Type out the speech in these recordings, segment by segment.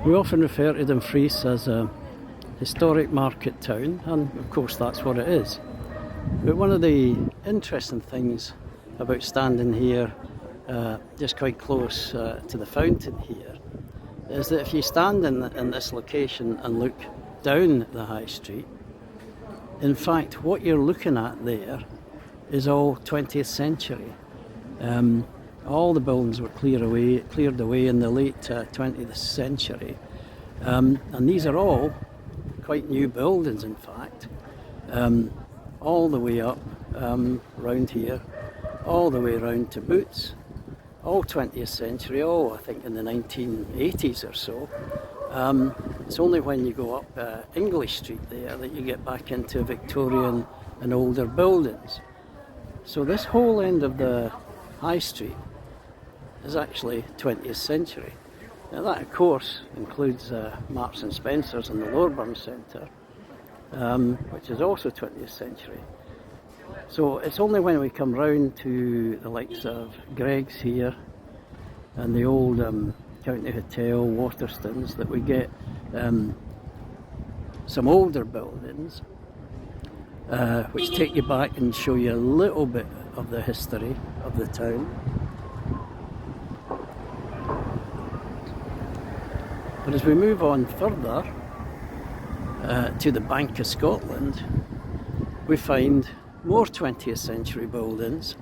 We often refer to Dumfries as a historic market town, and of course that's what it is. But one of the interesting things about standing here, just quite close to the fountain here, is that if you stand in this location and look down the high street, in fact what you're looking at there is all 20th century. All the buildings were cleared away in the late 20th century, and these are all quite new buildings, in fact, all the way up round here, all the way round to Boots, all 20th century, all I think in the 1980s or so. It's only when you go up English Street there that you get back into Victorian and older buildings. So this whole end of the High Street is actually 20th century. Now that of course includes Marks and Spencer's and the Lowerburn Centre, which is also 20th century. So it's only when we come round to the likes of Greg's here and the old County Hotel, Waterstones, that we get some older buildings which take you back and show you a little bit of the history of the town. But as we move on further to the Bank of Scotland, we find more 20th century buildings.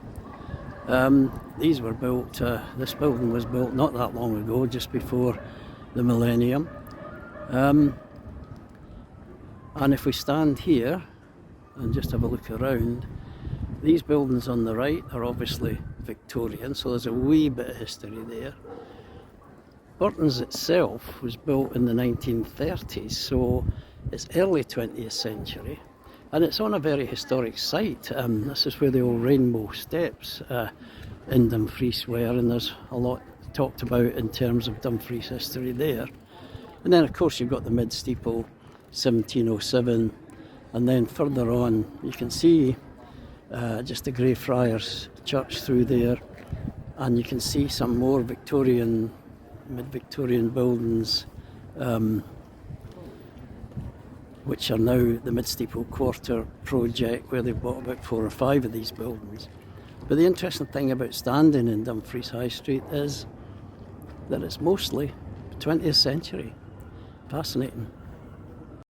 These were built, this building was built not that long ago, just before the millennium. And if we stand here and just have a look around, these buildings on the right are obviously Victorian, so there's a wee bit of history there. Burton's itself was built in the 1930s, so it's early 20th century, and it's on a very historic site. This is where the old Rainbow Steps in Dumfries were, and there's a lot talked about in terms of Dumfries history there. And then of course you've got the mid-steeple, 1707, and then further on you can see just the Greyfriars Church through there, and you can see some more Victorian, mid-Victorian buildings, which are now the Mid-Steeple Quarter project, where they've bought about 4 or 5 of these buildings. But the interesting thing about standing in Dumfries High Street is that it's mostly 20th century. Fascinating.